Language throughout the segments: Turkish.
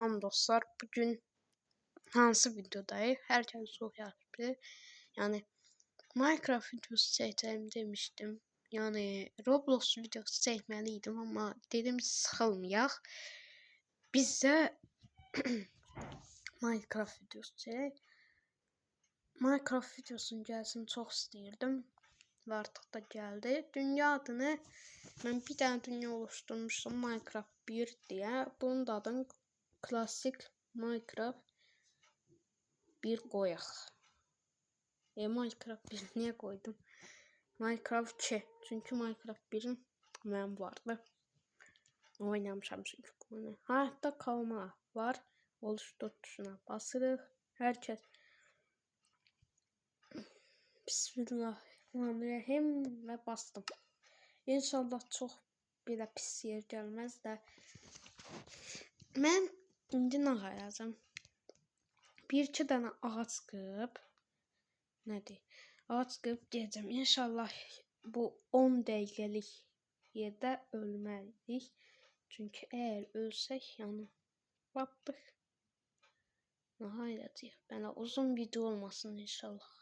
Salam dostlar. Bugün hansı videodayıq? Hər kəs çox yaxşı bilir. Yəni Minecraft videosu çəkəcəyim demişdim. Yəni Roblox videosu çəkməliydim, amma dedim sıxılmayaq. Biz də Minecraft videosu çəkək. Minecraft videosunun gəlsin çox istəyirdim. Və artıq da gəldi. Dünya adını mən bir dənə dünya oluşturmuşdum, Minecraft 1 deyə. Bunun da adını Klasik Minecraft 1 qoyaq. Minecraft 1 niyə qoydum? Minecraft 2. Çünki Minecraft 1'in mənim vardı. Oynamışam çünki bunu. Hayatta kalma var. Oluştur tuşuna basırıq. Hər kəs Bismillahirrahmanirrahim və bastım. İnşallah çox belə pis yer gəlməz də. Mən indi nə ayacam? Bir-iki dənə ağac qıb. Nədir? Ağac qıb deyəcəm. İnşallah bu 10 dəqiqəlik yerdə ölməliyik. Çünki əgər ölsək, yəni batdıq. Nə ayacaq? Belə uzun video olmasın inşallah.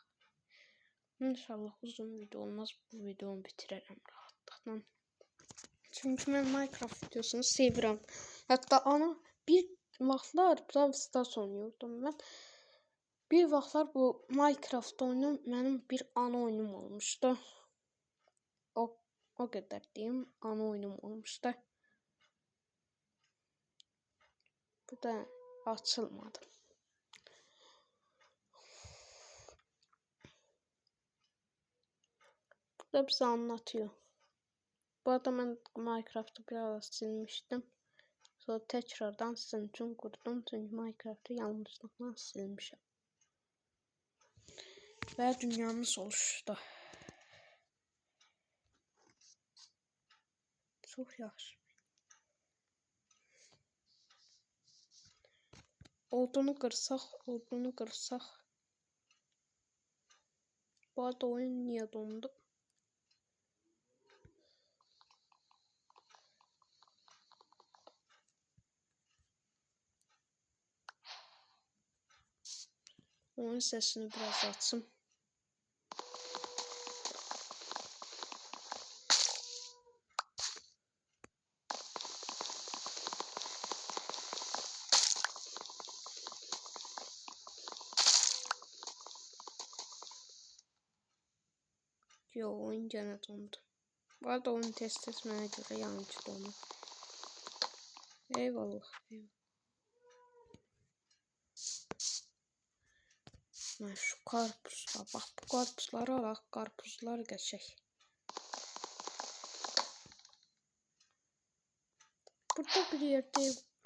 İnşallah uzun video olmaz. Bu videonu bitirərəm rahatlıqla. Çünki mən Minecraft videosunu sevirəm. Hətta bir vaxtlar Brawl Stars oynuyordum mən. Bir vaxtlar bu Minecraft oyunu mənim bir ana oyunum olmuşdu. O qədər deyim, ana oyunum olmuşdu. Bu da açılmadı. Bu da bize anlatıyor. Bu arada mən Minecraft'ı biraz silmişdim. Sonra tekrardan sizin üçün qurdum. Çünki Minecraft'ı yanlışlıqla silmişim. Və dünyamız oluşdu. Çox yaxşı. Odunu qırsaq. Bu arada oyun niyə dondu? Onun sesini biraz açım. Yo, oyun gene dondu. Bu arada oyun test etmeye göre yanlış dondu. Eyvallah. Ben şu karpuzla bak, bu karpuzları alaq, karpuzlar qəşəng. Burada bir yerde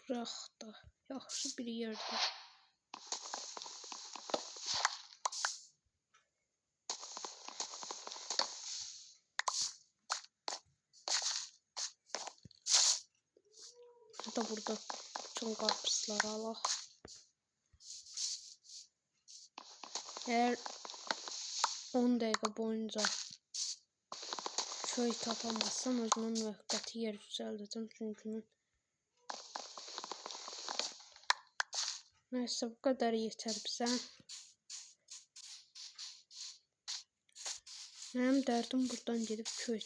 bırak da, yaxşı bir yerde. Burada bütün karpuzları alaq. Eğer 10 dəqiqə boyunca köy tapamazsam özümə müvəqqəti yer düzəldəcəm. Çünki mən... Neyse, bu kadar yeter bize. Benim derdim buradan gelip köy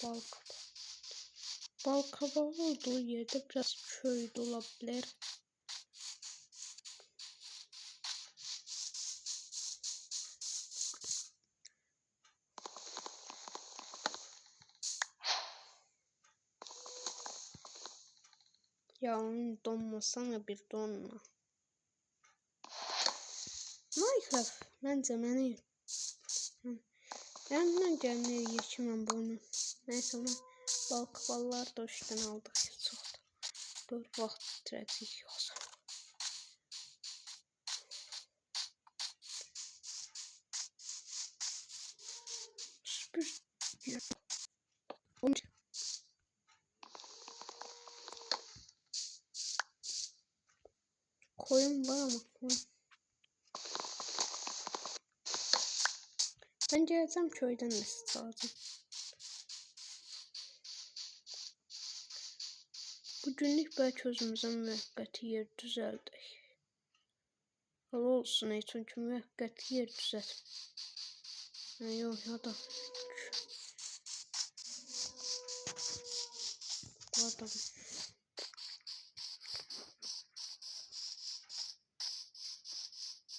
tapmak. Bal kabağı olduğu yerde biraz köy de olabilir. Ya onun donmasana bir donma. Minecraft bence beni yanından gelmeyi geçmem bunu. Neyse ben balkaballar da üstten aldık. Çok da 4 vaxt bitirəcəyik yoxsa. Koyun var ama koyun. Ben geleceğim köyden mesaj alacağım. Bugünlük belki özümüze müvəqqəti yer düzəldək. Hala olsun çünkü müvəqqəti yer düzəlt. Yok ya da bu adam.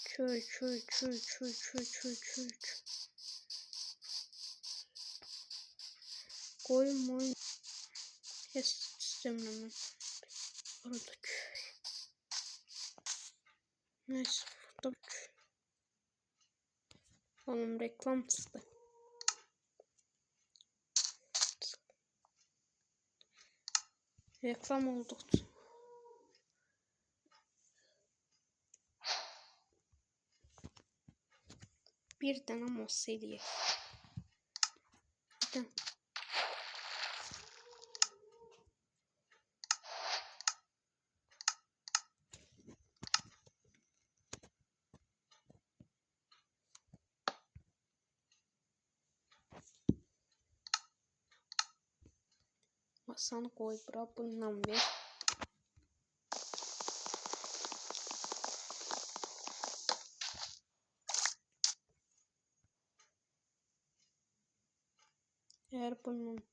Köy. Koyun. Hiç istemiyorum. Orada köy. Neyse burada köy. Oğlum reklam çıktı. Reklam oldukça. Bir tane masa eləyək. Bir tane. Masanı koy bura, bundan ver. Eğer bunun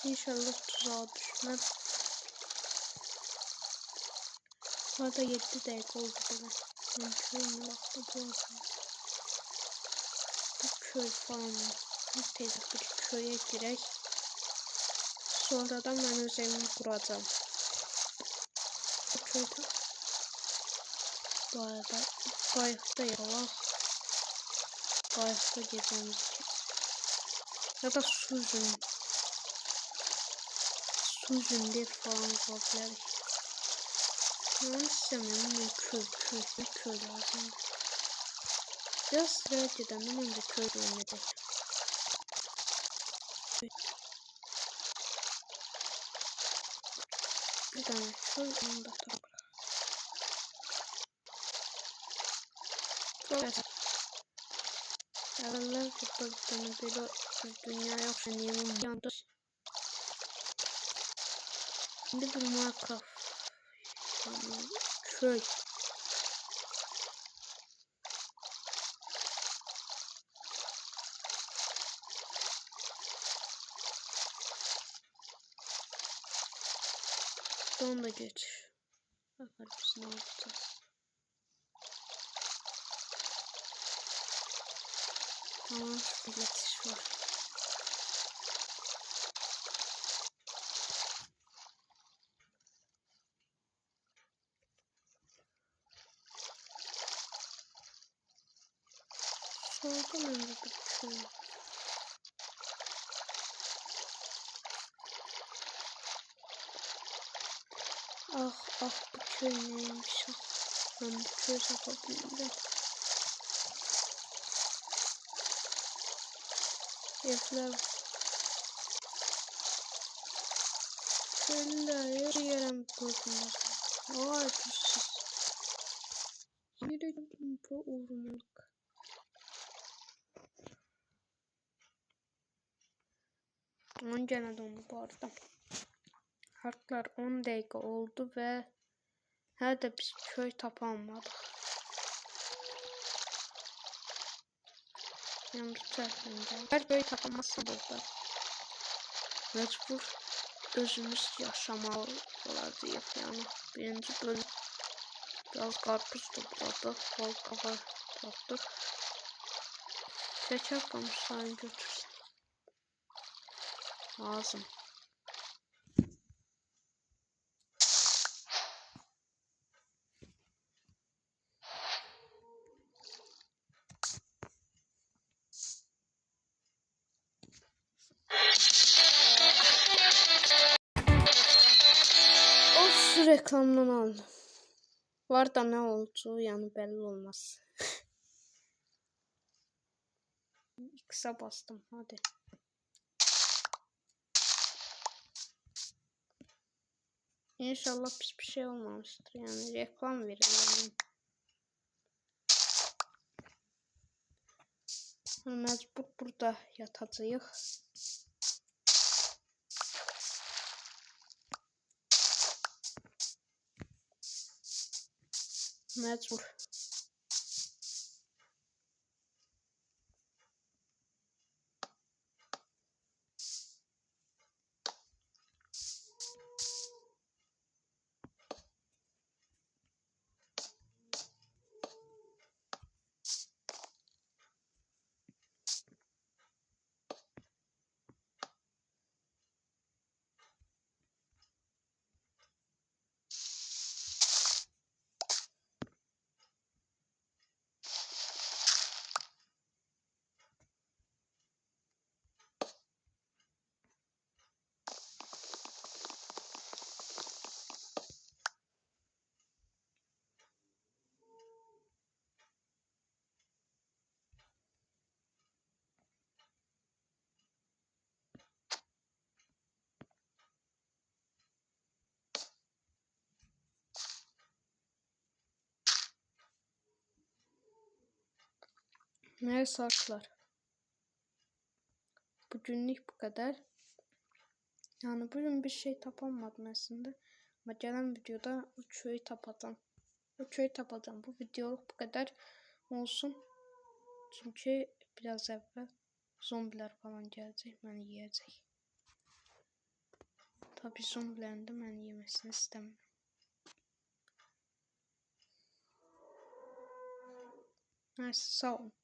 İnşallah tuzağa düşmem. Orada 7 dakika oldu bile. Köy vakti bu arada. Bu köy falan. Bir teyze bir köye girək. Sonradan ben öz evimi kuracağım. Bu köyde bu arada qayıqda yalaq. Qayıqda gecemiz ya da su üzümde falan qalabilirik. Ben istemiyorum. Köy lazım. Biraz sıraya gedəndə mən də köy görməyəcək. Bir tane köy onu da toprak. Çok güzel. Evveler burada bir tane böyle dünya yok. Sen yemin yandır. Şimdi bir Minecraft. Köy. Onu da geç. Bakar biz ne yapacağız. Tamam, geçiş var. Solda mı bir köy? Ah bu köy neymiş? Ben bu köy yapabilirim. Evler. Köyler yerim koydunuz. Aa düzsüz. Yürüdüm bu ormanlık. On gene dondu bu arada. Hartlar 10 dakika oldu ve her de biz köy tapamadık. Yanlış çarpınca. Her köy tapamazsa burada. Mecbur özümüz yaşamalıyıq yani. Birinci bölüm biraz karpuz topladık, bal kabağı tapdık. Şeker kamışlarını götürsün. Lazım. Şu reklamdan aldım. Var da ne olacağı yani belli olmaz. X'e bastım hadi. İnşallah pis bir şey olmamıştır. Yani reklam veriyorum. Mecbur burada yatacağız. Mecbur. Neyse arkadaşlar. Bugünlük bu kadar. Yani bugün bir şey tapamadım aslında. Ama gelen videoda o köyü tapacağım. O köyü tapacağım. Bu videoluk bu kadar olsun. Çünkü biraz evvel zombiler falan gelecek. Beni yiyecek. Tabii zombilerin de beni yemesini istemiyorum. Neyse sağ olun.